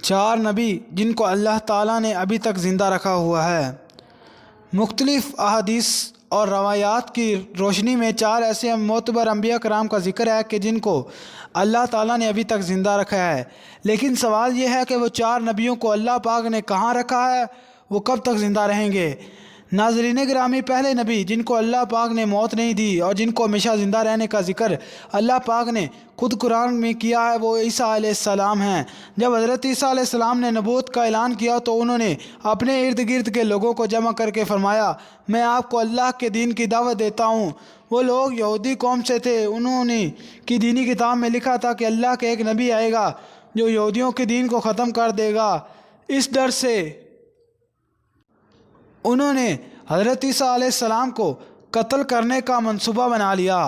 چار نبی جن کو اللہ تعالیٰ نے ابھی تک زندہ رکھا ہوا ہے۔ مختلف احادیث اور روایات کی روشنی میں چار ایسے معتبر انبیاء کرام کا ذکر ہے کہ جن کو اللہ تعالیٰ نے ابھی تک زندہ رکھا ہے، لیکن سوال یہ ہے کہ وہ چار نبیوں کو اللہ پاک نے کہاں رکھا ہے، وہ کب تک زندہ رہیں گے؟ ناظرین گرامی، پہلے نبی جن کو اللہ پاک نے موت نہیں دی اور جن کو ہمیشہ زندہ رہنے کا ذکر اللہ پاک نے خود قرآن میں کیا ہے، وہ عیسیٰ علیہ السلام ہیں۔ جب حضرت عیسیٰ علیہ السلام نے نبوت کا اعلان کیا تو انہوں نے اپنے ارد گرد کے لوگوں کو جمع کر کے فرمایا، میں آپ کو اللہ کے دین کی دعوت دیتا ہوں۔ وہ لوگ یہودی قوم سے تھے، انہوں نے کی دینی کتاب میں لکھا تھا کہ اللہ کے ایک نبی آئے گا جو یہودیوں کے دین کو ختم کر دے گا۔ اس ڈر سے انہوں نے حضرت عیسیٰ علیہ السلام کو قتل کرنے کا منصوبہ بنا لیا۔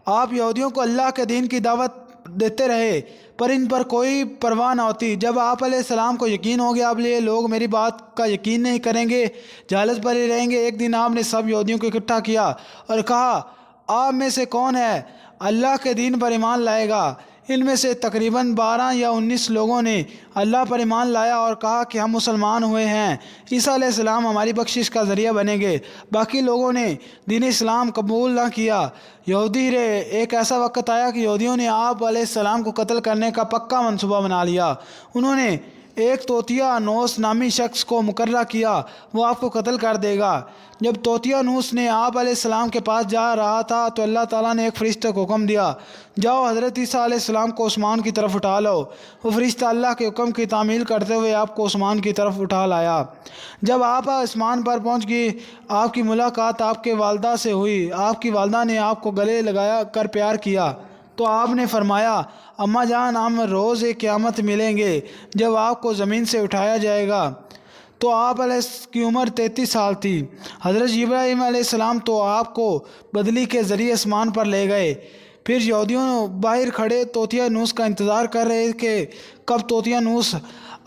آپ یہودیوں کو اللہ کے دین کی دعوت دیتے رہے پر ان پر کوئی پرواہ نہ ہوتی۔ جب آپ علیہ السلام کو یقین ہو گیا اب یہ لوگ میری بات کا یقین نہیں کریں گے، جہالت پر ہی رہیں گے، ایک دن آپ نے سب یہودیوں کو اکٹھا کیا اور کہا، آپ میں سے کون ہے اللہ کے دین پر ایمان لائے گا؟ ان میں سے تقریباً 12 یا 19 لوگوں نے اللہ پر ایمان لایا اور کہا کہ ہم مسلمان ہوئے ہیں، عیسیٰ علیہ السلام ہماری بخشش کا ذریعہ بنیں گے۔ باقی لوگوں نے دین اسلام قبول نہ کیا۔ یہودی رہے، ایک ایسا وقت آیا کہ یہودیوں نے آپ علیہ السلام کو قتل کرنے کا پکا منصوبہ بنا لیا۔ انہوں نے ایک توتیا نوس نامی شخص کو مقررہ کیا، وہ آپ کو قتل کر دے گا۔ جب توتیا نوس نے آپ علیہ السلام کے پاس جا رہا تھا تو اللہ تعالیٰ نے ایک فرشتے کو حکم دیا، جاؤ حضرت عیسیٰ علیہ السلام کو عثمان کی طرف اٹھا لو۔ وہ فرشتہ اللہ کے حکم کی تعمیل کرتے ہوئے آپ کو عثمان کی طرف اٹھا لایا۔ جب آپ عثمان پر پہنچ گئی، آپ کی ملاقات آپ کے والدہ سے ہوئی۔ آپ کی والدہ نے آپ کو گلے لگایا کر پیار کیا تو آپ نے فرمایا، اماں جان، ہم روز قیامت ملیں گے جب آپ کو زمین سے اٹھایا جائے گا۔ تو آپ علیہ کی عمر 33 سال تھی۔ حضرت ابراہیم علیہ السلام تو آپ کو بدلی کے ذریعے آسمان پر لے گئے۔ پھر یہودیوں باہر کھڑے توتیا نوس کا انتظار کر رہے کہ کب توتیا نوس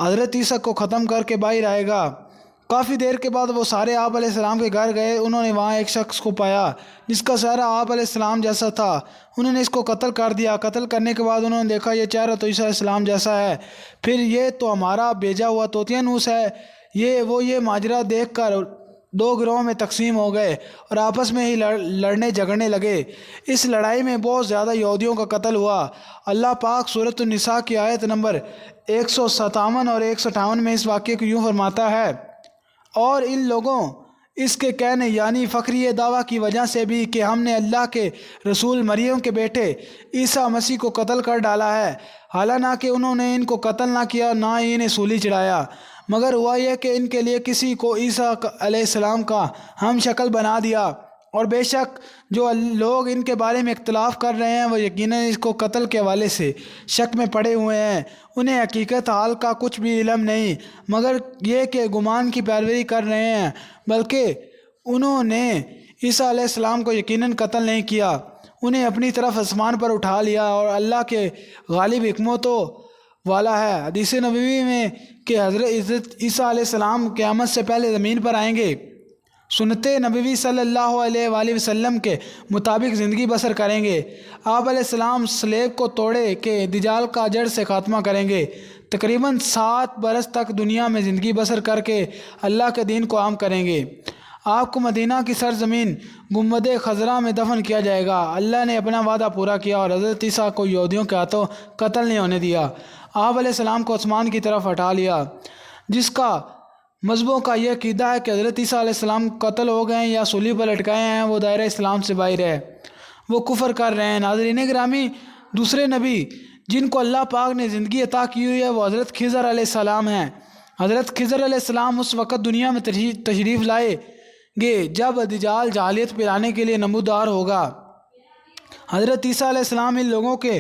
حضرت عیسیٰ کو ختم کر کے باہر آئے گا۔ کافی دیر کے بعد وہ سارے آپ علیہ السلام کے گھر گئے۔ انہوں نے وہاں ایک شخص کو پایا جس کا چہرہ آپ علیہ السلام جیسا تھا۔ انہوں نے اس کو قتل کر دیا۔ قتل کرنے کے بعد انہوں نے دیکھا یہ چہرہ تو عیسیٰ علیہ السلام جیسا ہے، پھر یہ تو ہمارا بھیجا ہوا توتیا نوس ہے۔ یہ ماجرا دیکھ کر دو گروہوں میں تقسیم ہو گئے اور آپس میں ہی لڑنے جھگڑنے لگے۔ اس لڑائی میں بہت زیادہ یہودیوں کا قتل ہوا۔ اللہ پاک سورۃ النساء کی آیت نمبر 157 اور 158 میں اس واقعے کو یوں فرماتا ہے، اور ان لوگوں اس کے کہنے یعنی فخری دعویٰ کی وجہ سے بھی کہ ہم نے اللہ کے رسول مریم کے بیٹے عیسیٰ مسیح کو قتل کر ڈالا ہے، حالانکہ انہوں نے ان کو قتل نہ کیا نہ ہی انہیں سولی چڑھایا، مگر ہوا یہ کہ ان کے لیے کسی کو عیسیٰ علیہ السلام کا ہم شکل بنا دیا، اور بے شک جو لوگ ان کے بارے میں اختلاف کر رہے ہیں وہ یقیناً اس کو قتل کے حوالے سے شک میں پڑے ہوئے ہیں۔ انہیں حقیقت حال کا کچھ بھی علم نہیں مگر یہ کہ گمان کی پیروی کر رہے ہیں، بلکہ انہوں نے عیسیٰ علیہ السلام کو یقیناً قتل نہیں کیا، انہیں اپنی طرف آسمان پر اٹھا لیا، اور اللہ کے غالب حکمتوں والا ہے۔ حدیث نبوی میں کہ حضرت عیسیٰ علیہ السلام قیامت سے پہلے زمین پر آئیں گے، سنت نبوی صلی اللہ علیہ وآلہ وسلم کے مطابق زندگی بسر کریں گے۔ آپ علیہ السلام سلیب کو توڑے کہ دجال کا جڑ سے خاتمہ کریں گے، تقریباً 7 برس تک دنیا میں زندگی بسر کر کے اللہ کے دین کو عام کریں گے۔ آپ کو مدینہ کی سرزمین گنبد خضرا میں دفن کیا جائے گا۔ اللہ نے اپنا وعدہ پورا کیا اور حضرت عیسیٰ کو یہودیوں کے ہاتھوں قتل نہیں ہونے دیا۔ آپ علیہ السلام کو آسمان کی طرف ہٹا لیا۔ جس کا مذہبوں کا یہ عقیدہ ہے کہ حضرت عیسیٰ علیہ السلام قتل ہو گئے ہیں یا صلیب پر لٹکائے ہیں، وہ دائرہ اسلام سے باہر ہے، وہ کفر کر رہے ہیں۔ ناظرین گرامی، دوسرے نبی جن کو اللہ پاک نے زندگی عطا کی ہوئی ہے وہ حضرت خضر علیہ السلام ہیں۔ حضرت خضر علیہ السلام اس وقت دنیا میں تشریف لائے گے جب دجال جاہلیت پھیلانے کے لیے نمودار ہوگا۔ حضرت عیسیٰ علیہ السلام ان لوگوں کے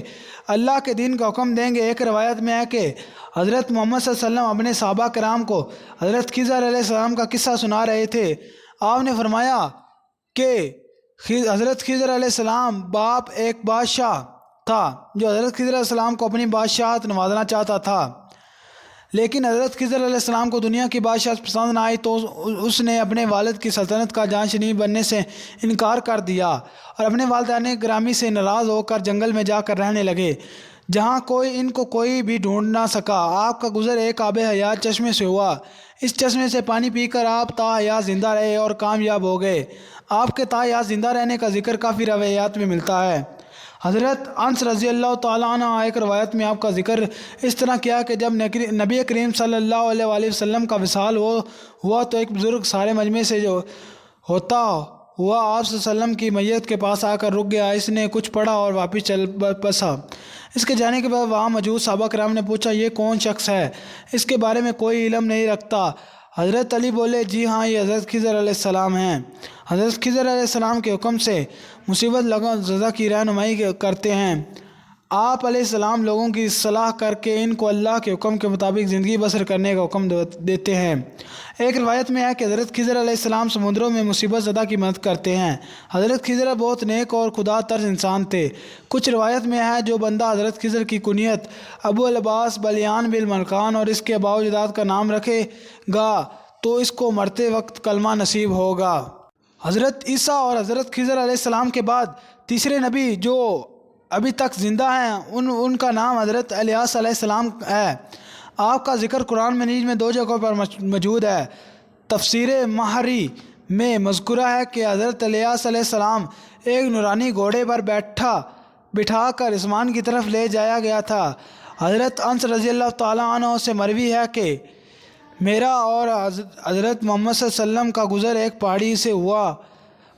اللہ کے دین کا حکم دیں گے۔ ایک روایت میں ہے کہ حضرت محمد صلی اللہ علیہ وسلم اپنے صحابہ کرام کو حضرت خضر علیہ السلام کا قصہ سنا رہے تھے۔ آپ نے فرمایا کہ حضرت خضر علیہ السلام باپ ایک بادشاہ تھا جو حضرت خضر علیہ السلام کو اپنی بادشاہت نوازنا چاہتا تھا، لیکن حضرت خضر علیہ السلام کو دنیا کی بادشاہت پسند نہ آئی تو اس نے اپنے والد کی سلطنت کا جانشین بننے سے انکار کر دیا اور اپنے والدین گرامی سے ناراض ہو کر جنگل میں جا کر رہنے لگے۔ جہاں کوئی بھی ڈھونڈ نہ سکا۔ آپ کا گزر ایک آب حیات چشمے سے ہوا، اس چشمے سے پانی پی کر آپ تا حیات زندہ رہے اور کامیاب ہو گئے۔ آپ کے تا حیات زندہ رہنے کا ذکر کافی روایات میں ملتا ہے۔ حضرت انس رضی اللہ تعالیٰ عنہ ایک روایت میں آپ کا ذکر اس طرح کیا کہ جب نبی کریم صلی اللہ علیہ وآلہ وسلم کا وصال ہوا تو ایک بزرگ سارے مجمع سے جو ہوتا ہوا آپ صلی اللہ علیہ وسلم کی میت کے پاس آ کر رک گیا۔ اس نے کچھ پڑھا اور واپس چل بسا۔ اس کے جانے کے بعد وہاں موجود صحابہ کرام نے پوچھا یہ کون شخص ہے، اس کے بارے میں کوئی علم نہیں رکھتا؟ حضرت علی بولے جی ہاں، یہ حضرت خضر علیہ السلام ہیں۔ حضرت خضر علیہ السلام کے حکم سے مصیبت زدہ کی رہنمائی کرتے ہیں۔ آپ علیہ السلام لوگوں کی اصلاح کر کے ان کو اللہ کے حکم کے مطابق زندگی بسر کرنے کا حکم دیتے ہیں۔ ایک روایت میں ہے کہ حضرت خضر علیہ السلام سمندروں میں مصیبت زدہ کی مدد کرتے ہیں۔ حضرت خضر بہت نیک اور خدا ترس انسان تھے۔ کچھ روایت میں ہے جو بندہ حضرت خضر کی کنیت ابو العباس بلیان بن ملکان اور اس کے آباء و اجداد کا نام رکھے گا تو اس کو مرتے وقت کلمہ نصیب ہوگا۔ حضرت عیسیٰ اور حضرت خضر علیہ السلام کے بعد تیسرے نبی جو ابھی تک زندہ ہیں ان کا نام حضرت الیاس علیہ السلام ہے۔ آپ کا ذکر قرآن مجید میں 2 جگہوں پر موجود ہے۔ تفسیر ماہری میں مذکورہ ہے کہ حضرت الیاس علیہ السلام ایک نورانی گھوڑے پر بٹھا کر آسمان کی طرف لے جایا گیا تھا۔ حضرت انس رضی اللہ تعالیٰ عنہ سے مروی ہے کہ میرا اور حضرت محمد صلی اللہ علیہ وسلم کا گزر ایک پہاڑی سے ہوا،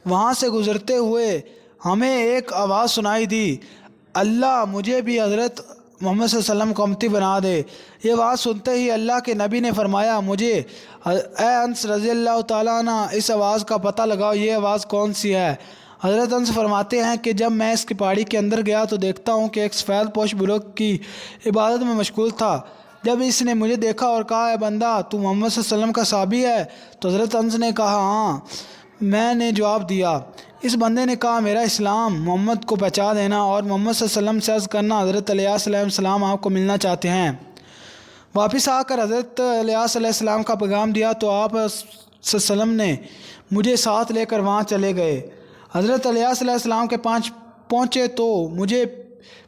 وہاں سے گزرتے ہوئے ہمیں ایک آواز سنائی دی، اللہ مجھے بھی حضرت محمد صلی اللہ علیہ وسلم کو امتی بنا دے۔ یہ آواز سنتے ہی اللہ کے نبی نے فرمایا مجھے اے انس رضی اللہ تعالیٰ عنہ اس آواز کا پتہ لگاؤ، یہ آواز کون سی ہے؟ حضرت انس فرماتے ہیں کہ جب میں اس کی پہاڑی کے اندر گیا تو دیکھتا ہوں کہ ایک سفید پوش بزرگ کی عبادت میں مشغول تھا۔ جب اس نے مجھے دیکھا اور کہا اے بندہ تو محمد صلی اللہ علیہ وسلم کا صحابی ہے؟ تو حضرت انس نے کہا ہاں۔ میں نے جواب دیا۔ اس بندے نے کہا میرا اسلام محمد کو پہنچا دینا اور محمد صلی اللہ علیہ وسلم سے عرض کرنا حضرت الیاس علیہ السلام آپ کو ملنا چاہتے ہیں۔ واپس آ کر حضرت الیاس علیہ السلام کا پیغام دیا تو آپ صلی اللہ علیہ وسلم نے مجھے ساتھ لے کر وہاں چلے گئے۔ حضرت الیاس علیہ السلام کے پہنچے تو مجھے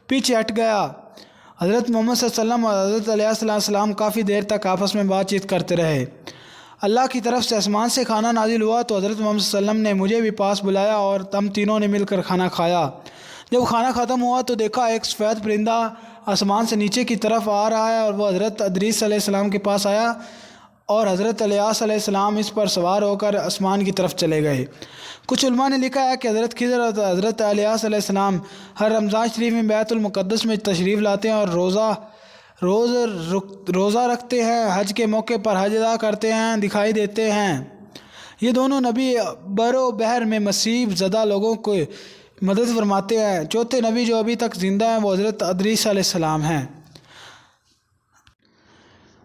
پیچھے ہٹ گیا۔ حضرت محمد صلی اللہ علیہ وسلم اور حضرت الیاس علیہ السلام کافی دیر تک آپس میں بات چیت کرتے رہے۔ اللہ کی طرف سے آسمان سے کھانا نازل ہوا تو حضرت محمد صلی اللہ علیہ وسلم نے مجھے بھی پاس بلایا اور ہم تینوں نے مل کر کھانا کھایا۔ جب کھانا ختم ہوا تو دیکھا ایک سفید پرندہ آسمان سے نیچے کی طرف آ رہا ہے اور وہ حضرت ادریس علیہ السلام کے پاس آیا اور حضرت الیاس علیہ السلام اس پر سوار ہو کر آسمان کی طرف چلے گئے۔ کچھ علماء نے لکھا ہے کہ حضرت خضر اور حضرت الیاس علیہ السلام ہر رمضان شریف میں بیت المقدس میں تشریف لاتے ہیں اور روزہ رکھتے ہیں، حج کے موقع پر حج ادا کرتے ہیں، دکھائی دیتے ہیں۔ یہ دونوں نبی بر و بحر میں مصیب زدہ لوگوں کو مدد فرماتے ہیں۔ چوتھے نبی جو ابھی تک زندہ ہیں وہ حضرت ادریس علیہ السلام ہیں۔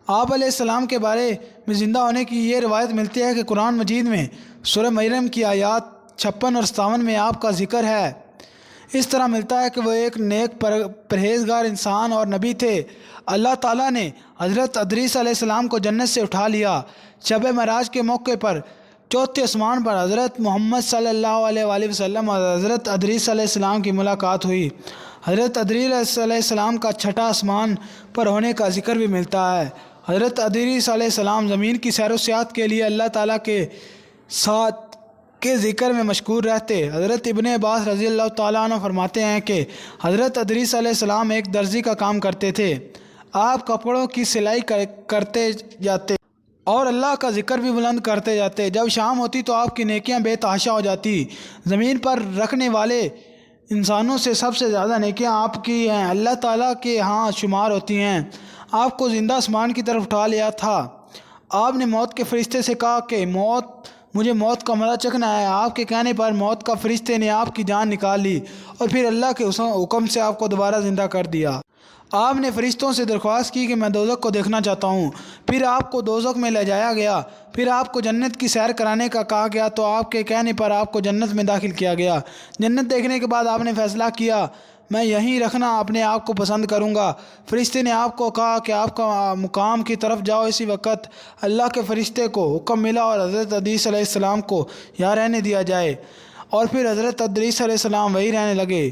آپ علیہ السلام کے بارے میں زندہ ہونے کی یہ روایت ملتی ہے کہ قرآن مجید میں سورہ مریم کی آیات 56 اور 57 میں آپ کا ذکر ہے۔ اس طرح ملتا ہے کہ وہ ایک نیک پرہیزگار انسان اور نبی تھے۔ اللہ تعالیٰ نے حضرت ادریس علیہ السلام کو جنت سے اٹھا لیا۔ شب معراج کے موقع پر چوتھے آسمان پر حضرت محمد صلی اللہ علیہ وآلہ وسلم اور حضرت ادریس علیہ السلام کی ملاقات ہوئی۔ حضرت ادریس علیہ السلام کا چھٹا آسمان پر ہونے کا ذکر بھی ملتا ہے۔ حضرت ادریس علیہ السلام زمین کی سیر و سیاحت کے لیے اللہ تعالیٰ کے ساتھ کے ذکر میں مشغول رہتے۔ حضرت ابن عباس رضی اللہ تعالیٰ عنہ فرماتے ہیں کہ حضرت ادریس علیہ السلام ایک درزی کا کام کرتے تھے۔ آپ کپڑوں کی سلائی کرتے جاتے اور اللہ کا ذکر بھی بلند کرتے جاتے۔ جب شام ہوتی تو آپ کی نیکیاں بے تحاشا ہو جاتی۔ زمین پر رکھنے والے انسانوں سے سب سے زیادہ نیکیاں آپ کی ہیں، اللہ تعالیٰ کے ہاں شمار ہوتی ہیں۔ آپ کو زندہ آسمان کی طرف اٹھا لیا تھا۔ آپ نے موت کے فرشتے سے کہا کہ مجھے موت کا مزہ چکھنا ہے۔ آپ کے کہنے پر موت کا فرشتے نے آپ کی جان نکال لی اور پھر اللہ کے حکم سے آپ کو دوبارہ زندہ کر دیا۔ آپ نے فرشتوں سے درخواست کی کہ میں دوزخ کو دیکھنا چاہتا ہوں۔ پھر آپ کو دوزخ میں لے جایا گیا۔ پھر آپ کو جنت کی سیر کرانے کا کہا گیا تو آپ کے کہنے پر آپ کو جنت میں داخل کیا گیا۔ جنت دیکھنے کے بعد آپ نے فیصلہ کیا میں یہیں رکھنا اپنے آپ کو پسند کروں گا۔ فرشتے نے آپ کو کہا کہ آپ کا مقام کی طرف جاؤ۔ اسی وقت اللہ کے فرشتے کو حکم ملا اور حضرت ادریس علیہ السلام کو یہاں رہنے دیا جائے، اور پھر حضرت ادریس علیہ السلام وہیں رہنے لگے۔